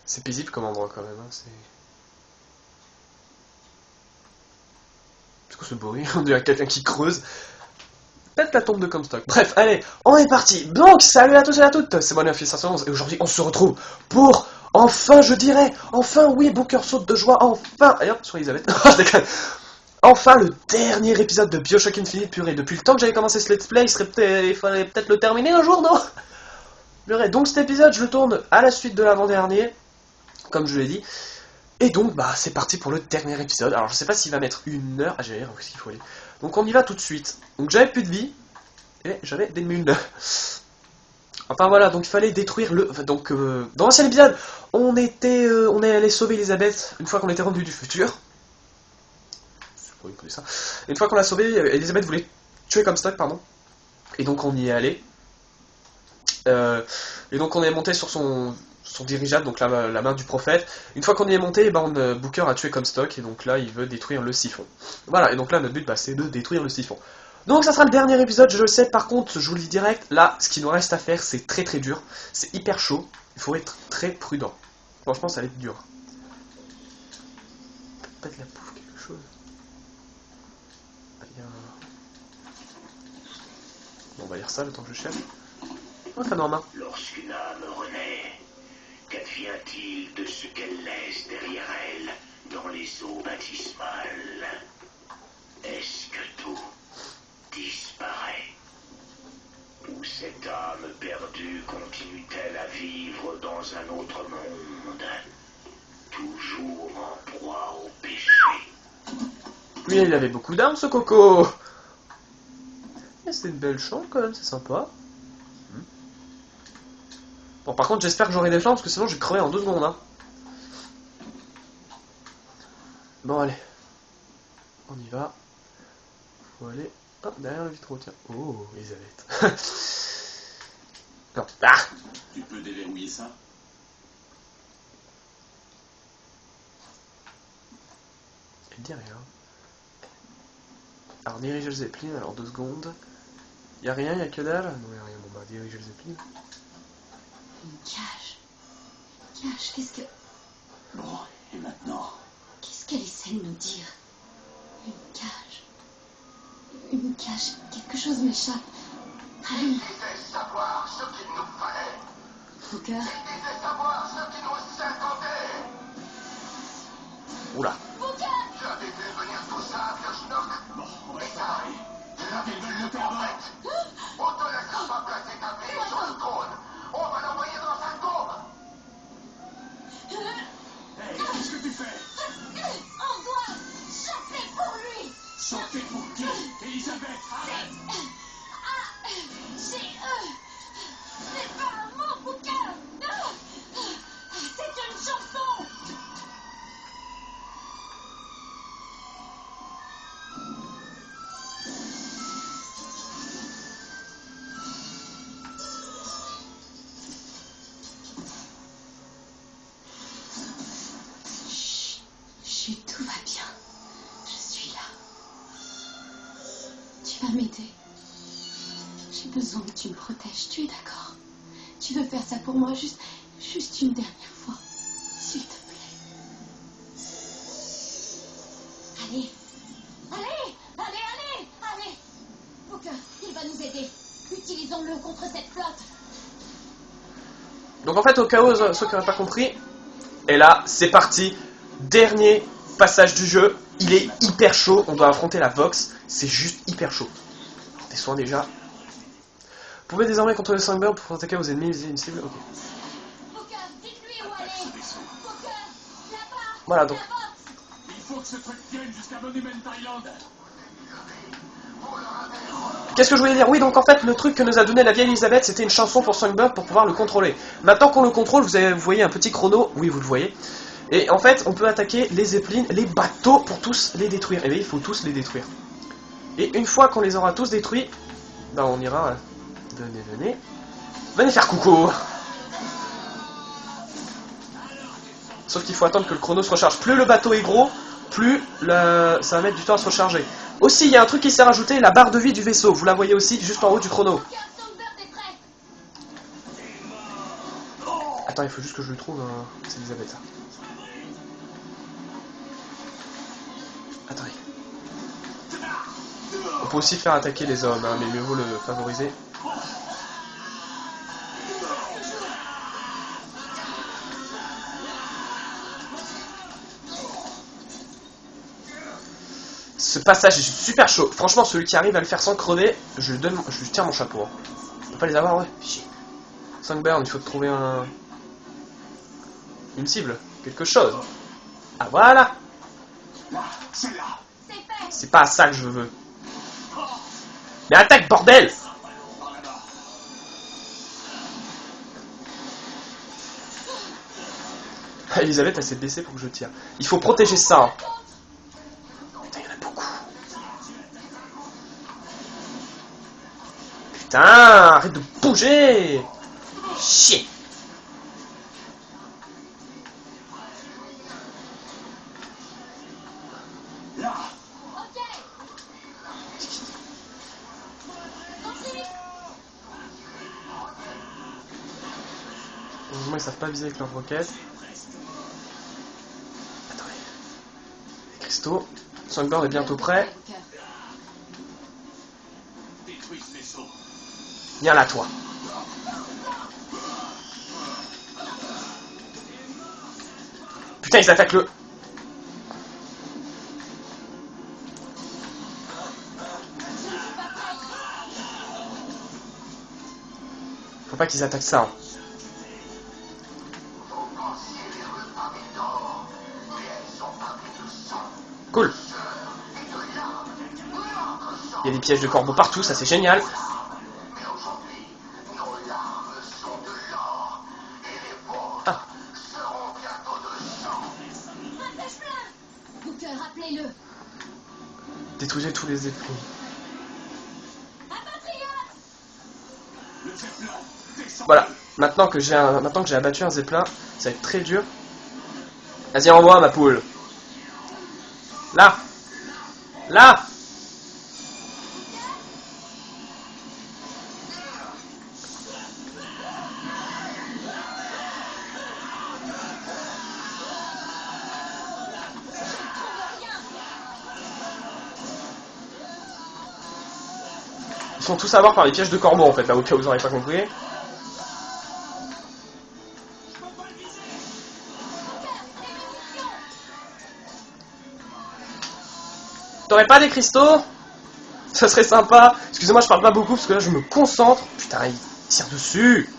C'est paisible comme endroit quand même, hein. C'est quoi ce bruit? On dirait quelqu'un qui creuse. Peut-être la tombe de Comstock. Bref, allez, on est parti. Donc, salut à tous et à toutes, c'est moi 911 et aujourd'hui on se retrouve pour, enfin je dirais, enfin oui, Booker saute de joie, enfin, et hop, sur Elisabeth, je déconne. Enfin le dernier épisode de Bioshock Infinite, purée, depuis le temps que j'avais commencé ce let's play, il fallait peut-être le terminer un jour, non? Purée, donc cet épisode je le tourne à la suite de l'avant-dernier, comme je l'ai dit. Et donc, bah, c'est parti pour le dernier épisode. Alors, je sais pas s'il va mettre 1 heure. Ah, j'allais dire où est-ce qu'il faut aller. Donc, on y va tout de suite. Donc, j'avais plus de vie. Et j'avais des mules. Enfin, voilà. Donc, il fallait détruire le... Donc, dans l'ancien épisode, on est allé sauver Elisabeth une fois qu'on était rendu du futur. Je sais pas, il connaît ça. Et une fois qu'on l'a sauvée, Elisabeth voulait tuer Comstock, pardon. Et donc, on y est allé. Et donc, on est monté sur son dirigeable, donc la main du prophète. Une fois qu'on y est monté, ben Booker a tué Comstock, et donc là il veut détruire le siphon. Voilà, et donc là notre but c'est de détruire le siphon. Donc ça sera le dernier épisode, je le sais, par contre, je vous le dis direct, là ce qui nous reste à faire c'est très très dur, c'est hyper chaud, il faut être très prudent. Franchement ça va être dur. Peut-être la pouffe quelque chose. Bon, on va lire ça le temps que je cherche. Oh, t'as en main. Lorsqu'une âme renaît, qu'advient-il de ce qu'elle laisse derrière elle dans les eaux baptismales? Est-ce que tout disparaît? Ou cette âme perdue continue-t-elle à vivre dans un autre monde, toujours en proie au péché? Lui, il avait beaucoup d'armes, ce coco. C'est une belle chambre quand même, c'est sympa. Bon, par contre, j'espère que j'aurai des chances, parce que sinon je vais crever en 2 secondes. Hein. Bon, allez. On y va. Faut aller... Oh, derrière le vitraux, tiens. Oh, Elisabeth. Non. Ah! Tu peux déverrouiller ça? Elle dit rien. Alors, diriger le Zeppelin, alors 2 secondes. Y'a rien, y'a que dalle? Non, y'a rien. Bon, bah, diriger le Zeppelin. Une cage. Une cage, qu'est-ce que... Bon, et maintenant? Qu'est-ce qu'elle essaie de nous dire? Une cage. Une cage. Quelque chose m'échappe. Il disait savoir ce qu'il nous fallait. Booker. Il disait savoir ce qui nous attendait. Oula. J'avais fait venir tout ça à Bioshock. Bon, on reste pareil. J'avais vu le prophète. On te laissera pas placer ta fille sur le trône. On va l'envoyer dans un tombe. Hey, qu'est-ce que tu fais? On doit chasser pour lui. Chanter pour qui? Elisabeth, arrête! C'est eux. C'est pas un mot, Booker. C'est une chanson. Chut, tout va bien. Je suis là. Tu vas m'aider. J'ai besoin que tu me protèges. Tu es d'accord? Tu veux faire ça pour moi juste une dernière fois. S'il te plaît. Allez. Allez. Booker, il va nous aider. Utilisons-le contre cette flotte. Donc, en fait, au cas où ceux qui n'auraient pas compris, et là, c'est parti. Dernier passage du jeu. Il est hyper chaud. On doit affronter la Vox. C'est juste hyper chaud. Des soins déjà. Vous pouvez désormais contrôler le Songbird pour attaquer vos ennemis, viser une cible. Ok. Booker, dites-lui où aller. Booker, là-bas. Voilà, donc. Il faut que ce truc tienne jusqu'à Monument Island. Qu'est-ce que je voulais dire? Oui, donc en fait, le truc que nous a donné la vieille Elisabeth, c'était une chanson pour Songbird pour pouvoir le contrôler. Maintenant qu'on le contrôle, vous voyez un petit chrono. Oui, vous le voyez. Et en fait, on peut attaquer les Zeppelins, les bateaux pour tous les détruire. Et bien, il faut tous les détruire. Et une fois qu'on les aura tous détruits, ben on ira... Venez. Venez faire coucou. Sauf qu'il faut attendre que le chrono se recharge. Plus le bateau est gros, plus ça va mettre du temps à se recharger. Aussi, il y a un truc qui s'est rajouté, la barre de vie du vaisseau. Vous la voyez aussi juste en haut du chrono. Attends, il faut juste que je le trouve. C'est Elisabeth, ça. Attendez. On peut aussi faire attaquer les hommes, hein, mais mieux vaut le favoriser. Ce passage est super chaud. Franchement, celui qui arrive à le faire sans crever, je lui tire mon chapeau. Hein. On peut pas les avoir, ouais. Chier. 5 burns, il faut trouver une cible, quelque chose. Ah voilà. C'est pas ça que je veux. Mais attaque, bordel! Elisabeth, elle s'est baissée pour que je tire. Il faut protéger ça. Hein. Putain, il y en a beaucoup. Putain, arrête de bouger! Chier! Heureusement, ils savent pas viser avec leurs roquettes. Attendez. Les cristaux. Songbird est bientôt prêt. Viens là, toi. Putain, ils attaquent le... Faut pas qu'ils attaquent ça. Hein. Cool. Il y a des pièges de corbeaux partout, ça c'est génial. Ah. Détruisez tous les éperons. Voilà. Maintenant que j'ai abattu un zeppelin, ça va être très dur. Vas-y, envoie ma poule. Là. Là. Ils sont tous à voir par les pièges de corbeau en fait, là au cas où vous n'aurez pas compris. T'aurais pas des cristaux? Ça serait sympa. Excusez-moi, je parle pas beaucoup parce que là je me concentre. Putain, il tire dessus.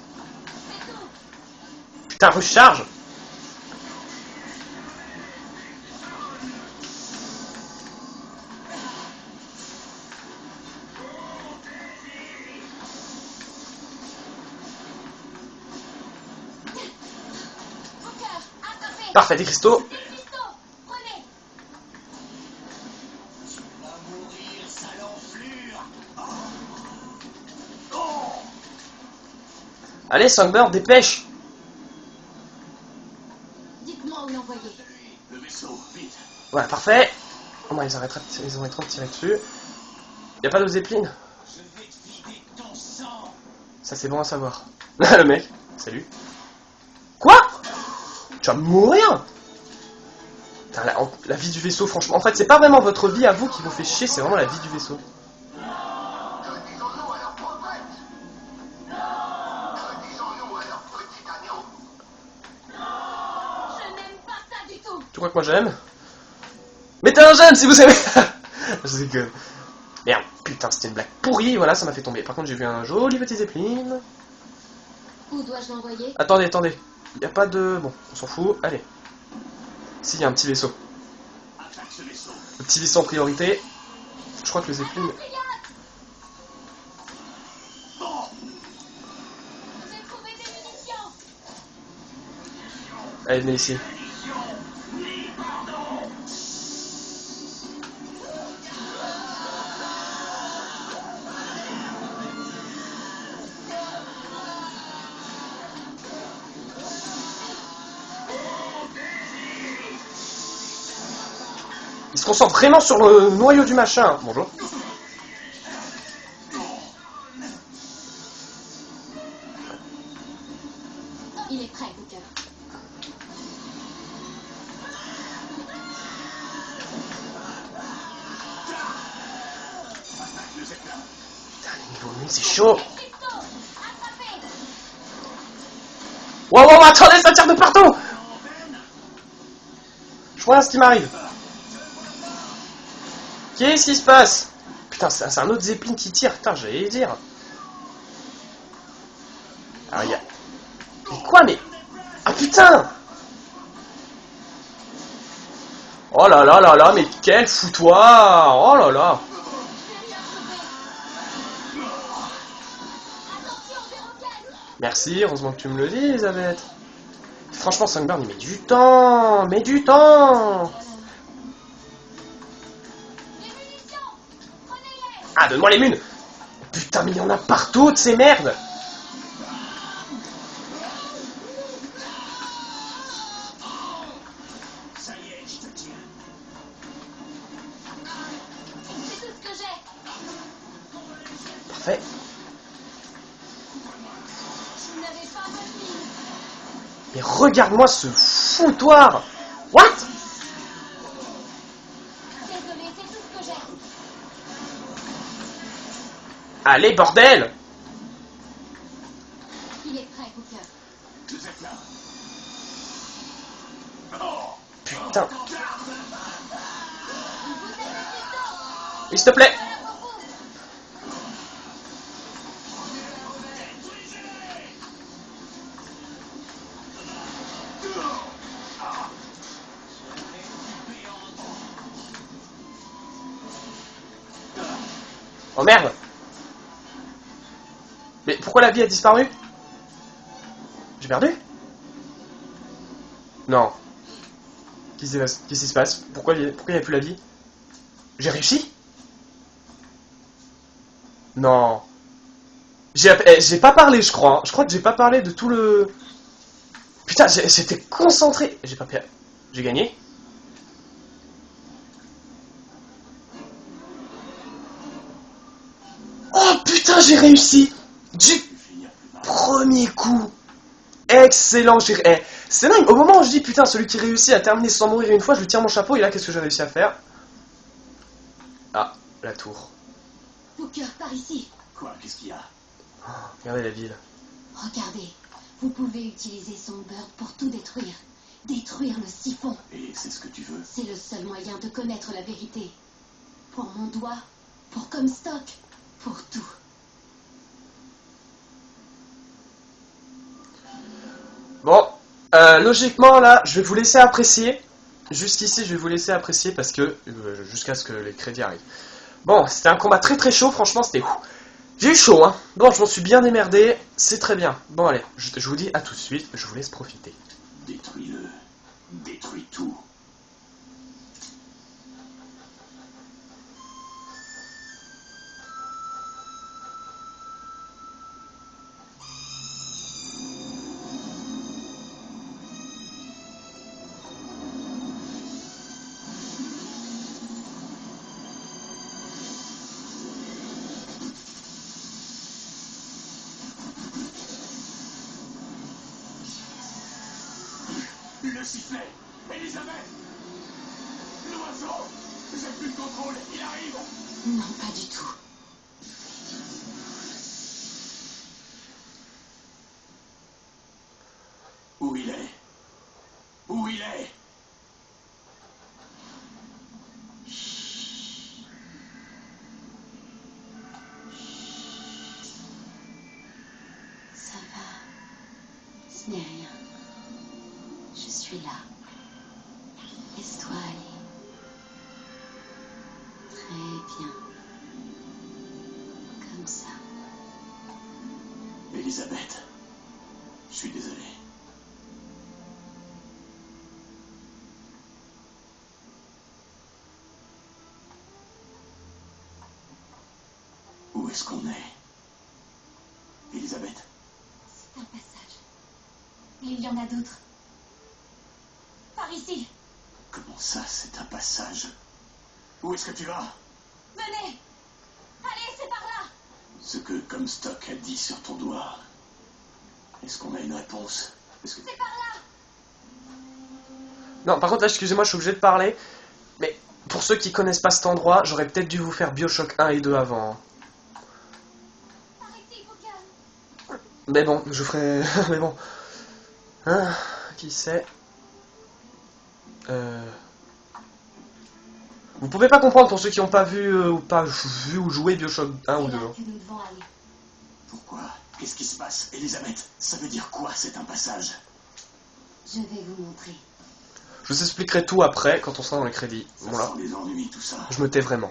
Putain, recharge. Parfait, des cristaux. Allez, Songbird, dépêche. Dites-moi où l'envoyer. Le vaisseau, vite. Voilà, parfait. Oh, ils arrêteront de tirer dessus. Y a pas de zeppelin? Je vais te vider ton sang. Ça c'est bon à savoir. Le mec, salut. Quoi? Tu vas mourir? Putain, la vie du vaisseau, franchement. En fait, c'est pas vraiment votre vie à vous qui vous fait chier, c'est vraiment la vie du vaisseau. Tu crois que moi j'aime? Mais t'es un jeune si vous savez. Je rigole. Merde, putain, c'était une blague pourrie, voilà, ça m'a fait tomber. Par contre, j'ai vu un joli petit zeppelin. Où dois-je l'envoyer? Attendez, attendez. Y a pas de... Bon, on s'en fout. Allez. Si, y a un petit vaisseau. Attaque ce vaisseau. Le petit vaisseau en priorité. Je crois que le zeppelin... J'ai trouvé des munitions. Allez, venez ici. Il se concentre vraiment sur le noyau du machin. Bonjour. Il est prêt, Booker. Putain, les niveaux 1000, c'est chaud. Wow, wow, attendez, ça tire de partout. Je vois ce qui m'arrive. Qu'est-ce qui se passe? Putain, c'est un autre Zeppelin qui tire. Putain, j'allais dire. Ah, y'a... Mais quoi, mais... Ah, putain! Oh là là là là, mais quel foutoir! Oh là là! Merci, heureusement que tu me le dis, Elisabeth. Franchement, Songbird, il met du temps! Mais du temps! Ah, donne-moi les munes! Putain, mais il y en a partout de ces merdes! Parfait. Mais regarde-moi ce foutoir! What? Désolé, c'est tout ce que j'ai. Allez, bordel! Il est prêt, Booker. Vous êtes là. Putain. Oui, s'il te plaît. Oh merde! Mais pourquoi la vie a disparu? J'ai perdu? Non. Qu'est-ce qui se passe? Pourquoi il n'y a plus la vie? J'ai réussi? Non. J'ai pas parlé, je crois. Je crois que j'ai pas parlé de tout le... Putain, j'étais concentré. J'ai pas perdu. J'ai gagné? Oh putain, j'ai réussi! Du premier coup! Excellent! C'est dingue! Au moment où je dis putain, celui qui réussit à terminer sans mourir une fois, je lui tire mon chapeau et là, qu'est-ce que j'ai réussi à faire? Ah, la tour. Booker, par ici. Quoi? Qu'est-ce qu'il y a? Oh, regardez la ville. Regardez, vous pouvez utiliser Songbird pour tout détruire. Détruire le siphon. Et c'est ce que tu veux? C'est le seul moyen de connaître la vérité. Pour mon doigt, pour Comstock, pour tout. Bon, logiquement là, je vais vous laisser apprécier. Jusqu'ici, je vais vous laisser apprécier parce que jusqu'à ce que les crédits arrivent. Bon, c'était un combat très très chaud, franchement, c'était ouf. J'ai eu chaud, hein. Bon, je m'en suis bien démerdé, c'est très bien. Bon, allez, je vous dis à tout de suite, je vous laisse profiter. Détruis-le. Détruis tout. Le sifflet! Elisabeth! L'oiseau! J'ai plus de contrôle, il arrive! Non, pas du tout. Où il est? Où il est? Ça va. Ce n'est rien. Je suis là. Laisse-toi aller. Très bien. Comme ça. Elisabeth, je suis désolé. Où est-ce qu'on est? Elisabeth? C'est un passage. Mais il y en a d'autres. Par ici. Comment ça, c'est un passage? Où est-ce que tu vas? Venez. Allez, c'est par là. Ce que Comstock a dit sur ton doigt. Est-ce qu'on a une réponse? Est-ce que... C'est par là. Non, par contre, là, excusez-moi, je suis obligé de parler. Mais pour ceux qui connaissent pas cet endroit, j'aurais peut-être dû vous faire Bioshock 1 et 2 avant. Hein. Arrêtez, Booker. Mais bon, je ferai... Mais bon. Hein, qui sait Vous pouvez pas comprendre pour ceux qui n'ont pas vu ou joué Bioshock 1 ou C'est 2. là Hein. que nous devons aller. Pourquoi? Qu'est-ce qui se passe? Elisabeth, ça veut dire quoi, c'est un passage? Je vais vous montrer. Je vous expliquerai tout après, quand on sera dans les crédits. Ça Bon là, sent les ennuis, tout ça. je me tais vraiment.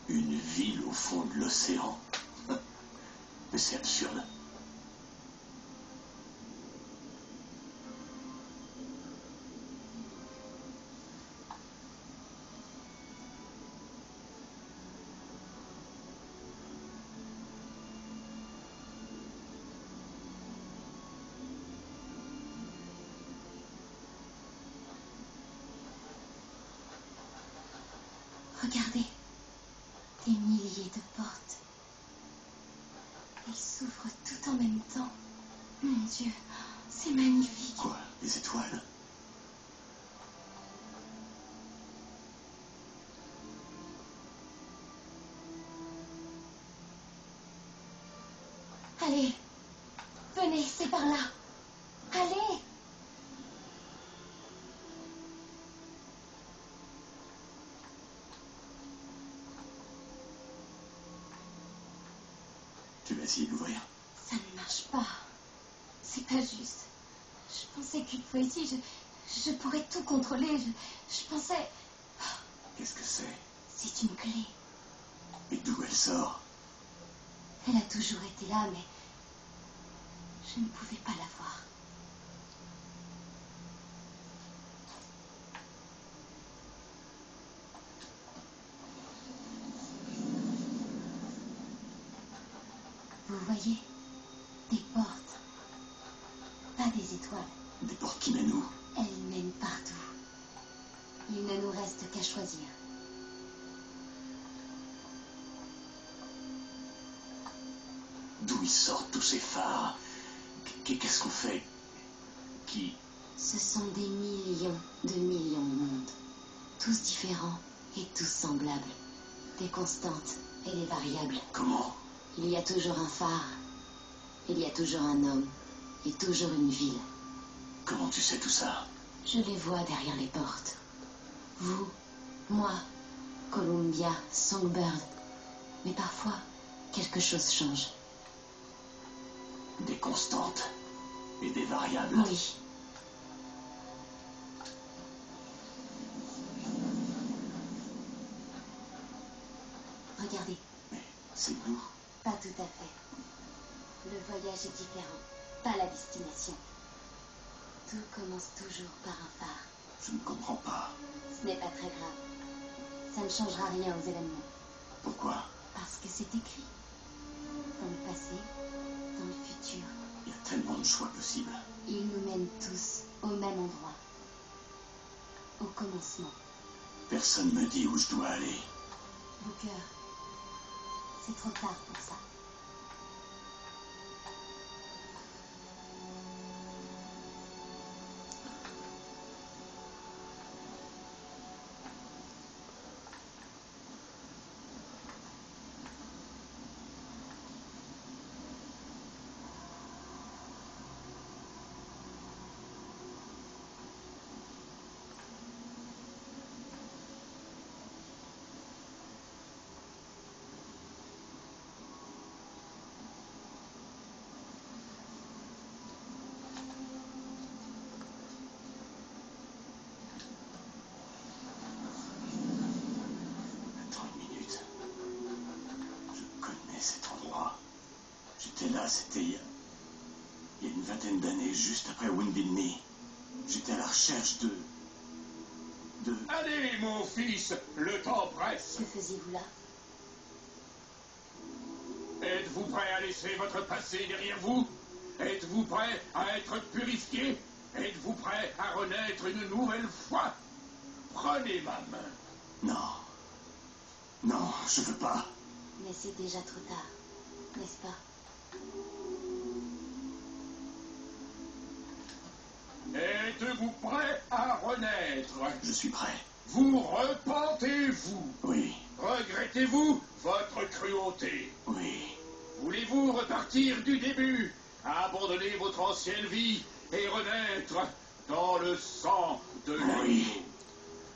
Une ville au fond de l'océan. Mais c'est absurde. Regardez. Des milliers de portes. Elles s'ouvrent tout en même temps. Mon Dieu, c'est magnifique. Quoi? Des étoiles? Allez, venez, c'est par là. Allez. Tu vas essayer d'ouvrir? Ça ne marche pas. C'est pas juste. Je pensais qu'une fois ici, je pourrais tout contrôler. Je pensais... Qu'est-ce que c'est? C'est une clé. Et d'où elle sort? Elle a toujours été là, mais... je ne pouvais pas la voir. Vous voyez? Des portes. Pas des étoiles. Des portes qui mènent où? Elles mènent partout. Il ne nous reste qu'à choisir. D'où ils sortent tous ces phares? Qu'est-ce qu'on fait? Qui? Ce sont des millions de mondes. Tous différents et tous semblables. Des constantes et des variables. Comment? Il y a toujours un phare. Il y a toujours un homme. Et toujours une ville. Comment tu sais tout ça? Je les vois derrière les portes. Vous, moi, Columbia, Songbird. Mais parfois, quelque chose change. Des constantes et des variables. Oui. Regardez, Mais c'est nous. pas tout à fait. Le voyage est différent, pas la destination. Tout commence toujours par un phare. Je ne comprends pas. Ce n'est pas très grave. Ça ne changera rien aux événements. Pourquoi? Parce que c'est écrit. Dans le passé, dans le futur. Il y a tellement de choix possibles. Ils nous mènent tous au même endroit. Au commencement. Personne me dit où je dois aller. Booker, c'est trop tard pour ça. Attends une minute. Je connais cet endroit. J'étais là, c'était il y a une vingtaine d'années, juste après Wounded Knee. J'étais à la recherche de... Allez, mon fils, le temps presse. Que faisiez-vous là? Êtes-vous prêt à laisser votre passé derrière vous? Êtes-vous prêt à être purifié? Êtes-vous prêt à renaître une nouvelle fois? Prenez ma main. Non. Non, je veux pas. Mais c'est déjà trop tard, n'est-ce pas? Êtes-vous prêt à renaître? Je suis prêt. Vous repentez-vous? Oui, Regrettez-vous votre cruauté? oui. Voulez-vous repartir du début, abandonner votre ancienne vie et renaître dans le sang de l'agneau? Oui.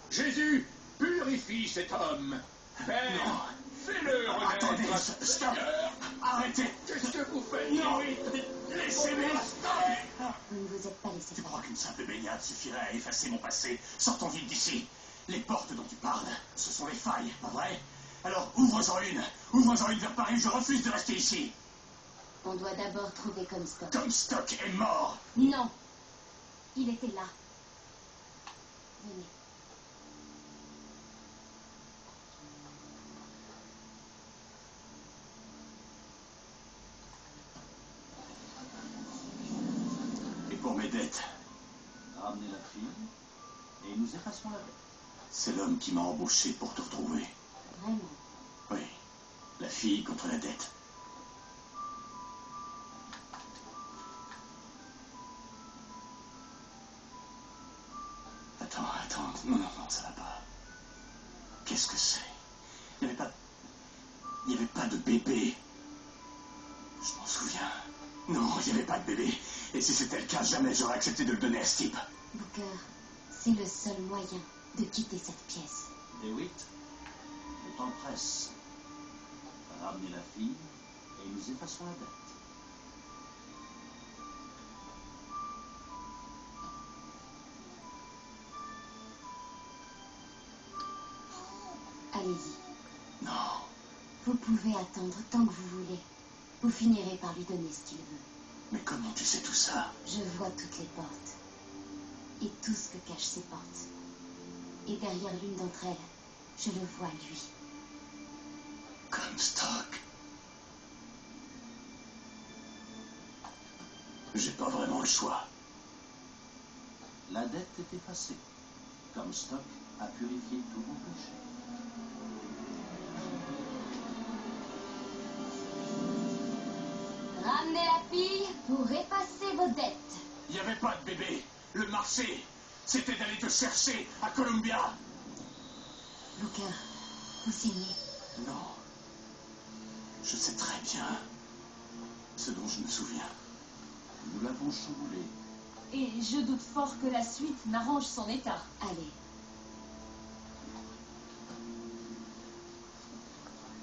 Jésus, purifie cet homme. Père, Non. fais-le Attendez, renaître. stop. Seigneur, Arrêtez. qu'est-ce que vous faites? Non. Oui. Laissez-moi. Vous ne vous êtes pas laissé Tu faire. crois qu'une simple baignade suffirait à effacer mon passé? Sortons vite d'ici. Les portes dont tu parles, ce sont les failles, pas vrai? Alors ouvre-en une. Ouvre-en une vers Paris, je refuse de rester ici. On doit d'abord trouver Comstock. Comstock est mort. Non. Il était là. Venez. Et pour mes dettes, Ramenez la fille et nous effaçons la dette. c'est l'homme qui m'a embauché pour te retrouver. Vraiment. Oui, la fille contre la dette. Attends, non, ça va pas. Qu'est-ce que c'est? Il n'y avait pas de bébé. Je m'en souviens. Non, il n'y avait pas de bébé. Et si c'était le cas, jamais j'aurais accepté de le donner à ce type. Booker, c'est le seul moyen de quitter cette pièce. DeWitt, le temps presse. Ramenez la fille et nous effaçons la dette. Allez-y. Non. Vous pouvez attendre tant que vous voulez. Vous finirez par lui donner ce qu'il veut. Mais comment tu sais tout ça? Je vois toutes les portes. Et tout ce que cachent ces portes. Et derrière l'une d'entre elles, je le vois lui. Comstock. J'ai pas vraiment le choix. La dette est effacée. Comstock a purifié tous vos péchés. Ramenez la fille pour effacer vos dettes. Il n'y avait pas de bébé. Le marché, c'était d'aller te chercher à Columbia. Booker, vous signez. Non. Je sais très bien ce dont je me souviens. Nous l'avons chamboulé. Et je doute fort que la suite n'arrange son état. Allez.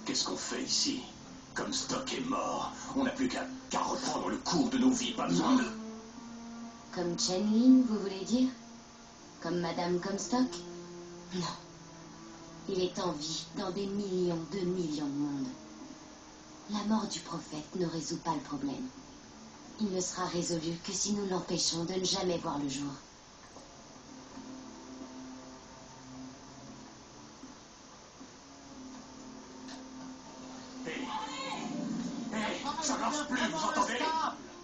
Qu'est-ce qu'on fait ici? Comstock est mort. On n'a plus qu'à reprendre le cours de nos vies. Pas besoin de... Comme Chen Lin, vous voulez dire? Comme Madame Comstock? Non. Il est en vie dans des millions de mondes. La mort du prophète ne résout pas le problème. Il ne sera résolu que si nous l'empêchons de ne jamais voir le jour. Hé, ça marche plus, vous entendez?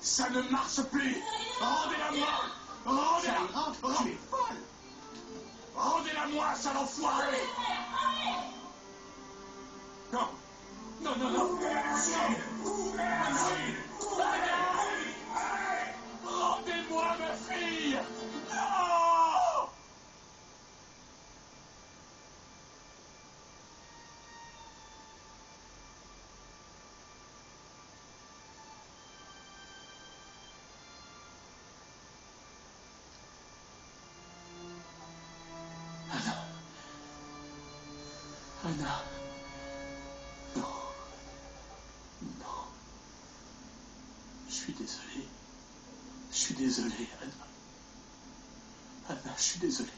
Ça ne marche plus. Rendez-la-moi. Rendez-la. Tu es folle. Rendez-la-moi, sale enfoiré. Non. Non. Rendez-moi ma fille. Non. Anna. Non. Je suis désolé, Anna. Anna, je suis désolé.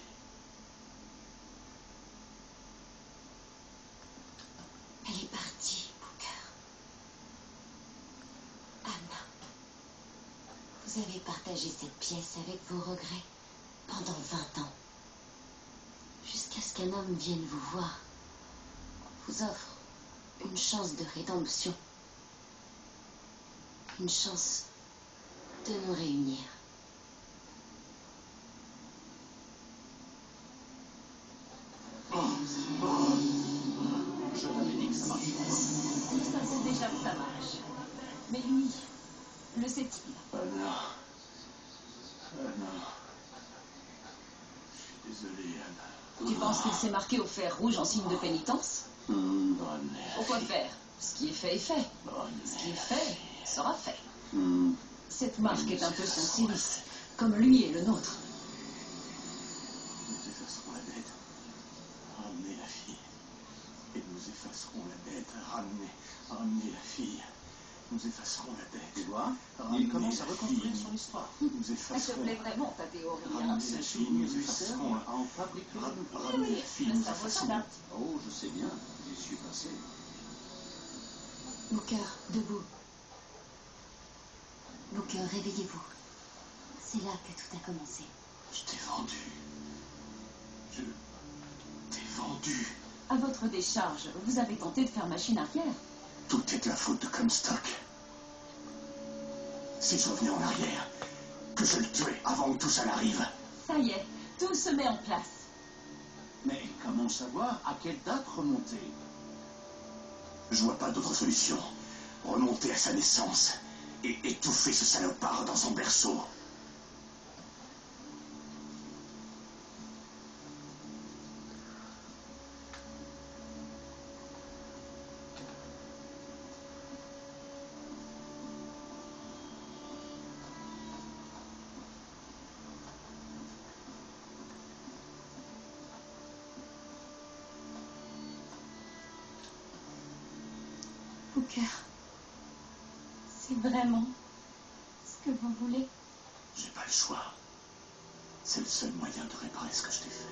Elle est partie, Booker. Anna. Vous avez partagé cette pièce avec vos regrets pendant 20 ans. Jusqu'à ce qu'un homme vienne vous voir. Vous offre une chance de rédemption. Une chance de nous réunir. Je t'avais dit que ça marcherait. Ça sait déjà que ça marche. Mais lui, le sait-il? Ah non. Ah non. Je suis désolé, Anna. Tu penses qu'il s'est marqué au fer rouge en signe de pénitence? René. Pourquoi faire? Ce qui est fait est fait. Ce qui est fait sera fait. Cette marque est un peu son silice, comme lui et le nôtre. Nous effacerons la dette. Ramenez la fille. Et nous effacerons la dette. Ramenez la fille. Nous effacerons la dette. Tu vois, Ramenez il commence à la reconstruire fille. son histoire. Nous Elle te effacerons. plaît vraiment, ta théorie, hein? Ramenez C'est la un fille. souvenir Nous lui sert effacerons. à en fabriquer de nouveaux. Ramenez la fille. Le Nous cerveau effacerons. s'adapte. Oh, je sais bien, j'y suis passé. Booker, debout. Booker, réveillez-vous. C'est là que tout a commencé. Je t'ai vendu. Je t'ai vendu. À votre décharge, vous avez tenté de faire machine arrière. Tout est de la faute de Comstock. Si je revenais en arrière, que je le tuais avant que tout ça n'arrive. Ça y est, tout se met en place. Mais comment savoir à quelle date remonter? Je vois pas d'autre solution. Remonter à sa naissance et étouffer ce salopard dans son berceau. Booker, c'est vraiment ce que vous voulez? J'ai pas le choix. C'est le seul moyen de réparer ce que je t'ai fait.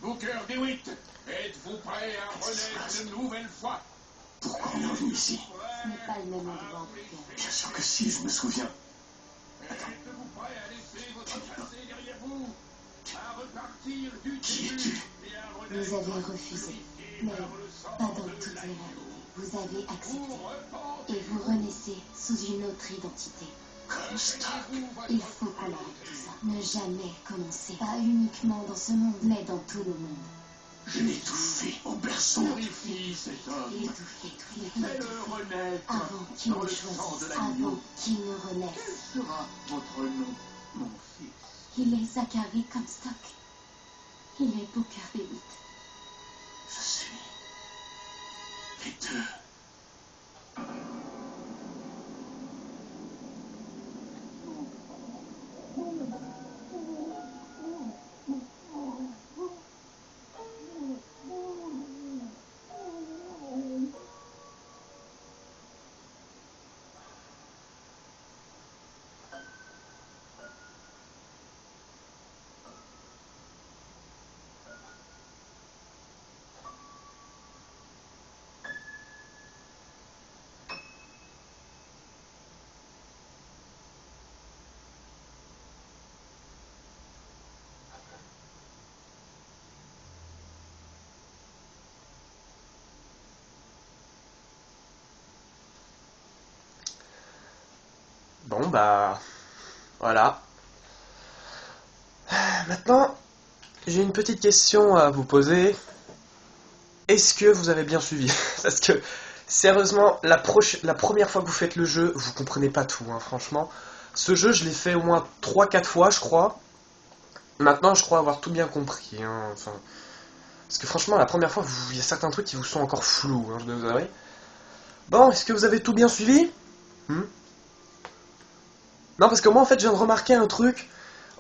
Booker DeWitt, êtes-vous prêt à renaître une nouvelle fois? Pourquoi on est revenu ici? Ce n'est pas le même endroit, Booker. Bien sûr que si, je me souviens. Êtes-vous prêt à laisser votre passé derrière vous? À repartir du Qui début es-tu? et à Vous renaître avez refusé, mais pas dans toute l'erreur. Vous avez accepté. Et vous renaissez sous une autre identité. Comstock. Il faut qu'on arrête tout ça. Ne jamais commencer. Pas uniquement dans ce monde, mais dans tous nos mondes. Je l'ai étouffé au berceau. Purifie cet homme. Étouffer, Fais-le renaître avant qu'il dans ne le sang de choisisse, l'agneau. avant qu'il ne renaisse. Quel sera votre nom, mon fils? Il est Zachary Comstock. Il est Booker DeWitt. Je suis les deux. Bon bah voilà. Maintenant, j'ai une petite question à vous poser. Est-ce que vous avez bien suivi? Parce que sérieusement, la première fois que vous faites le jeu, vous comprenez pas tout, hein, franchement. Ce jeu, je l'ai fait au moins 3-4 fois, je crois. Maintenant, je crois avoir tout bien compris. Hein, enfin, parce que franchement, la première fois, il y a certains trucs qui vous sont encore flous, hein, je dois vous avouer. Bon, est-ce que vous avez tout bien suivi? Non, parce que moi, en fait, je viens de remarquer un truc.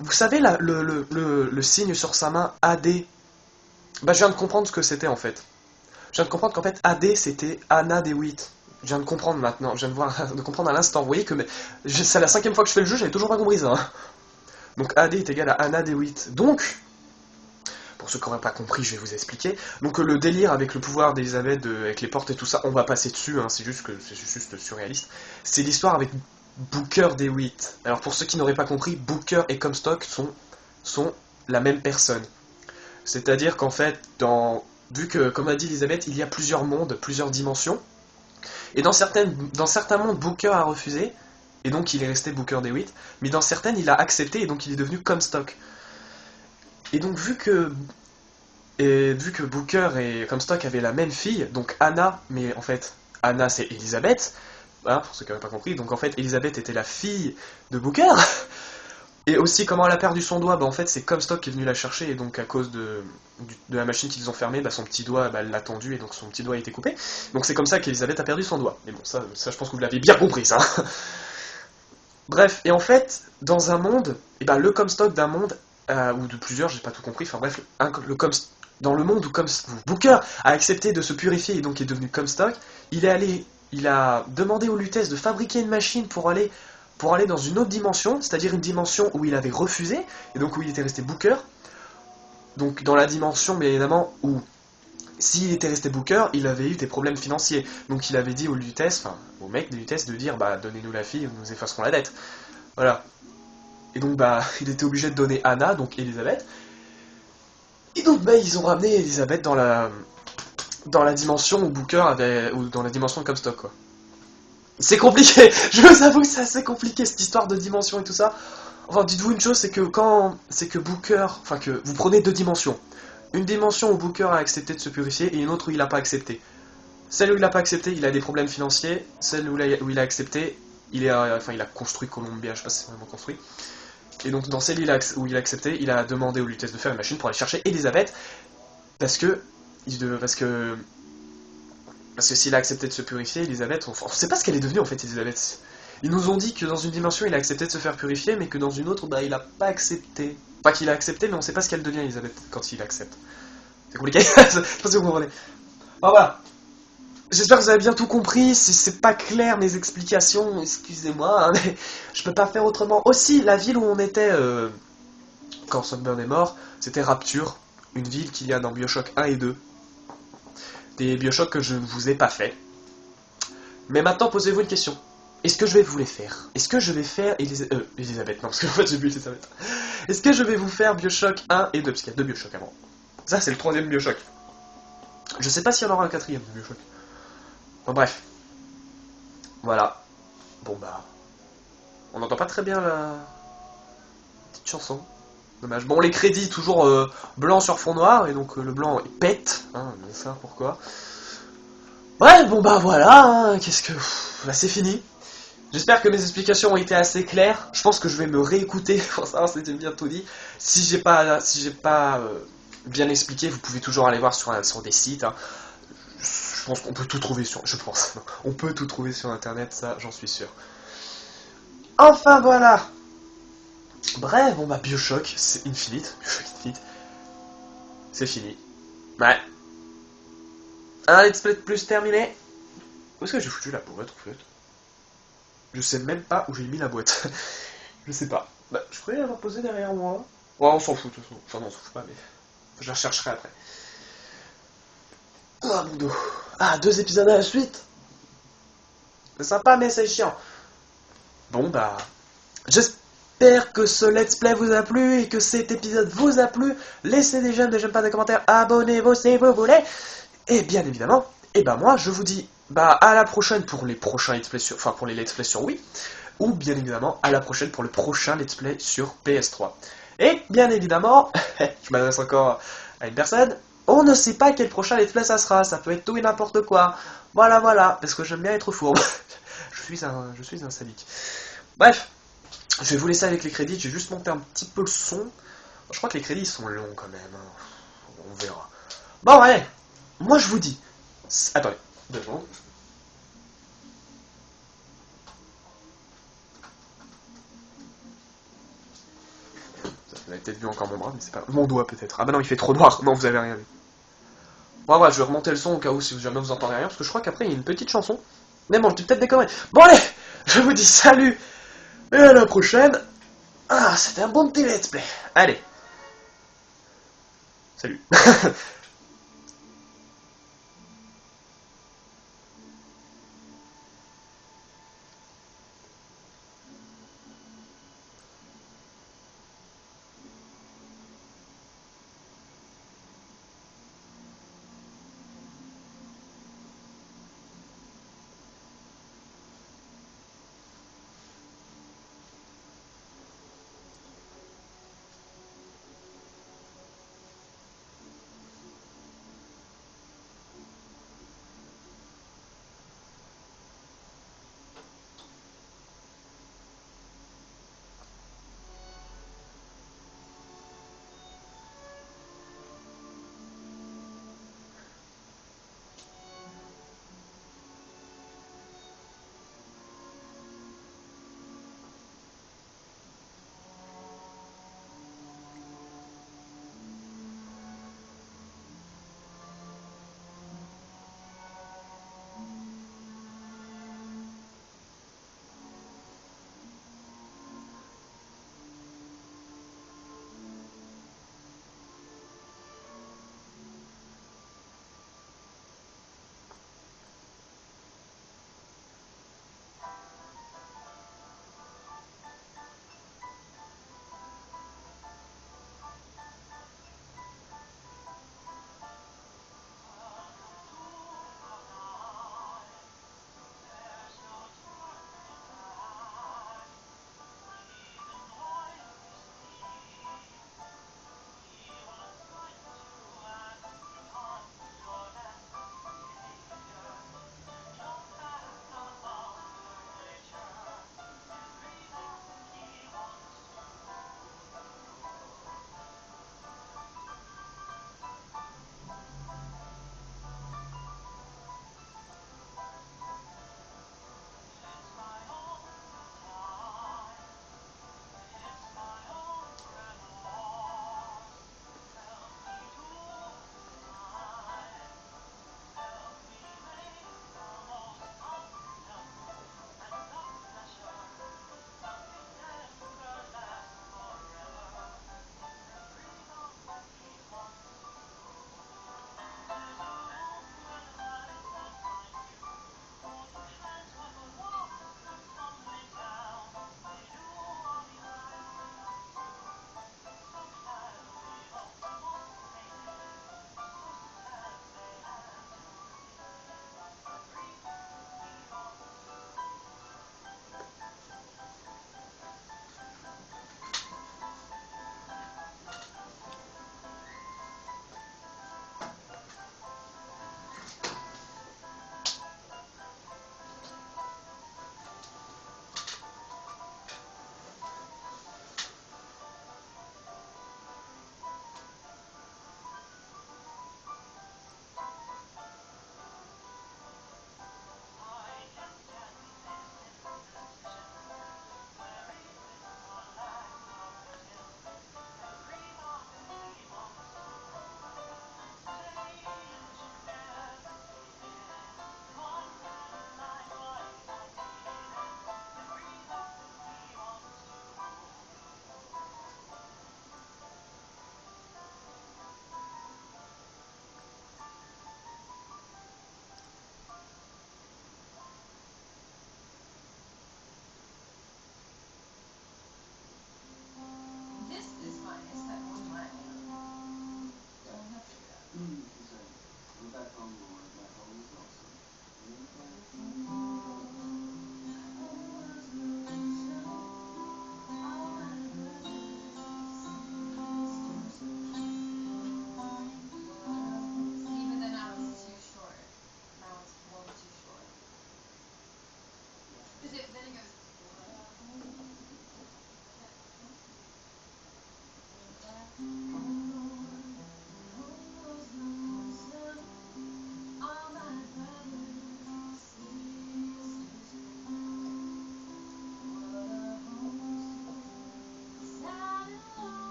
Vous savez, là, le signe sur sa main, AD. Bah, je viens de comprendre ce que c'était, en fait. Je viens de comprendre qu'en fait, AD, c'était Anna DeWitt. Je viens de comprendre maintenant. Je viens de comprendre à l'instant. Vous voyez que c'est la 5e fois que je fais le jeu, j'avais toujours pas compris ça. Hein. Donc, AD est égal à Anna DeWitt. Donc, pour ceux qui n'auraient pas compris, je vais vous expliquer. Donc, le délire avec le pouvoir d'Elisabeth, avec les portes et tout ça, on va passer dessus. Hein, c'est juste surréaliste. C'est l'histoire avec Booker DeWitt. Alors pour ceux qui n'auraient pas compris, Booker et Comstock sont la même personne. C'est-à-dire qu'en fait, dans vu que, comme a dit Elisabeth, il y a plusieurs mondes, plusieurs dimensions. Et dans certains mondes, Booker a refusé, et donc il est resté Booker DeWitt, mais dans certaines, il a accepté, et donc il est devenu Comstock. Et donc vu que Booker et Comstock avaient la même fille, donc Anna, mais en fait, Anna c'est Elisabeth, hein, pour ceux qui n'avaient pas compris, donc en fait, Elisabeth était la fille de Booker. Et aussi, comment elle a perdu son doigt, bah en fait, c'est Comstock qui est venu la chercher, et donc à cause de la machine qu'ils ont fermée, bah son petit doigt, bah, elle l'a tendu, et donc son petit doigt a été coupé. Donc c'est comme ça qu'Elisabeth a perdu son doigt. Mais bon, ça je pense que vous l'avez bien compris, ça. Bref, et en fait, dans un monde, et bah, le Comstock d'un monde, ou de plusieurs, j'ai pas tout compris, enfin bref, dans le monde où Booker a accepté de se purifier, et donc est devenu Comstock, il a demandé aux Lutèces de fabriquer une machine pour aller dans une autre dimension, c'est-à-dire une dimension où il avait refusé, et donc où il était resté Booker. Donc dans la dimension, bien évidemment, où s'il était resté Booker, il avait eu des problèmes financiers. Donc il avait dit aux Lutèces, enfin aux mecs des Lutèces de dire, bah donnez-nous la fille, nous effacerons la dette. Voilà. Et donc bah il était obligé de donner Anna, donc Elisabeth. Et donc bah ils ont ramené Elisabeth dans la dimension où Booker avait, ou dans la dimension de Comstock, quoi. C'est compliqué, je vous avoue que c'est assez compliqué cette histoire de dimension et tout ça. Enfin, dites-vous une chose, c'est que Booker, enfin que vous prenez deux dimensions. Une dimension où Booker a accepté de se purifier et une autre où il n'a pas accepté. Celle où il n'a pas accepté, il a des problèmes financiers. Celle où il a accepté, il a construit Columbia, je sais pas si c'est vraiment construit. Et donc dans celle où il a accepté, il a demandé aux Lutèces de faire une machine pour aller chercher Elisabeth, parce que s'il a accepté de se purifier, Elisabeth, on sait pas ce qu'elle est devenue en fait, Elisabeth. Ils nous ont dit que dans une dimension il a accepté de se faire purifier, mais que dans une autre, bah il a pas accepté. Enfin qu'il a accepté, mais on sait pas ce qu'elle devient, Elisabeth, quand il accepte. C'est compliqué, je sais pas si vous comprenez. Alors voilà. J'espère que vous avez bien tout compris. Si c'est pas clair mes explications, excusez-moi, hein, mais je peux pas faire autrement. Aussi, la ville où on était quand Sunburn est mort, c'était Rapture, une ville qu'il y a dans Bioshock 1 et 2. Des Bioshock que je ne vous ai pas fait. Mais maintenant, posez-vous une question. Est-ce que je vais vous les faire? Est-ce que je vais faire Elisabeth, non, parce que en fait j'ai vu Elisabeth. Est-ce que je vais vous faire Bioshock 1 et 2? Parce qu'il y a deux Bioshock avant. Ça, c'est le troisième Bioshock. Je sais pas s'il y en aura un quatrième de Bioshock. Bon, bref. Voilà. Bon, bah. On n'entend pas très bien la petite chanson. Dommage. Bon, les crédits, toujours blanc sur fond noir, et donc le blanc il pète. Hein, on sait pourquoi. Ouais, bon, bah voilà. Hein, qu'est-ce que. Là, c'est fini. J'espère que mes explications ont été assez claires. Je pense que je vais me réécouter pour savoir si j'ai bien tout dit. Si j'ai pas bien expliqué, vous pouvez toujours aller voir sur des sites. Hein. Je pense qu'on peut tout trouver on peut tout trouver sur internet, ça j'en suis sûr. Enfin voilà. Bref, bon bah Bioshock, c'est Infinite. C'est fini. Ouais. Un let's play de plus terminé. Où est-ce que j'ai foutu la boîte en fait? Je sais même pas où j'ai mis la boîte. Je sais pas. Bah, je pourrais l'avoir posée derrière moi. Ouais, on s'en fout de toute façon. Enfin, non, on s'en fout pas, mais je la rechercherai après. Ah, mon dos. Ah, 2 épisodes à la suite. C'est sympa, mais c'est chiant. Bon, bah. J'espère que ce let's play vous a plu et que cet épisode vous a plu. Laissez des j'aime pas, des commentaires. Abonnez-vous si vous voulez. Et bien évidemment, et bah moi, je vous dis bah à la prochaine pour les prochains let's play pour les let's play sur Wii, ou bien évidemment à la prochaine pour le prochain let's play sur PS3. Et bien évidemment, je m'adresse encore à une personne, on ne sait pas quel prochain let's play ça sera, ça peut être tout et n'importe quoi. Voilà, parce que j'aime bien être fourbe. je suis un sadique. Bref, je vais vous laisser avec les crédits, je vais juste monter un petit peu le son. Je crois que les crédits sont longs quand même, hein. On verra. Bon allez, moi je vous dis, attendez, 2 secondes. Vous avez peut-être vu encore mon bras, mais c'est pas... Mon doigt peut-être. Ah bah non, il fait trop noir. Non, vous avez rien vu. Bon, voilà, je vais remonter le son au cas où si jamais vous entendez rien, parce que je crois qu'après il y a une petite chanson. Mais bon, je dis peut-être des conneries. Bon allez, je vous dis salut et à la prochaine. Ah, c'était un bon petit let's play. Allez. Salut.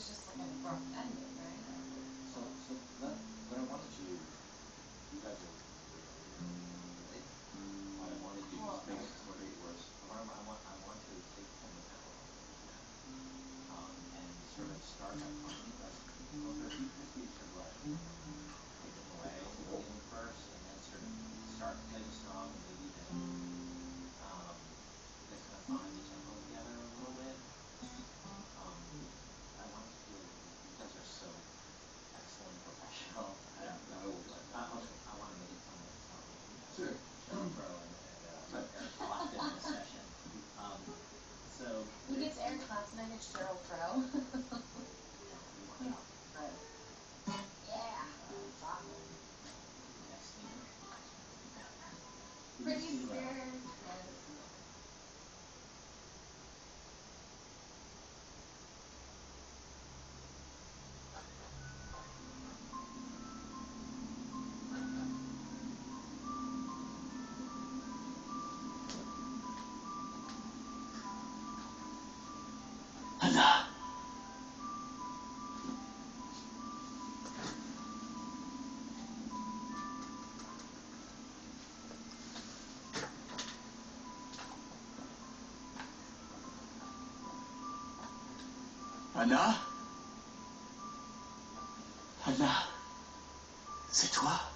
was just like a rough ending, right? So that, what I wanted you guys are, like, what I wanted you to make it great was, I want to take from the power and sort of start a funny lesson. Well, there's each of like, take them away to the beginning first, and then sort of start to play the song, and maybe then, you guys kind of find the tempo together a little bit. I want to feel like you guys are so excellent professional. I want to make it sound like Sure. Sheryl Crow and Eric Clapton in a session. So He gets Eric Clapton, I get Sheryl Crow. Right. Yeah. Chocolate. Next thing. Britney Spears. Anna! Anna? Anna? C'est toi?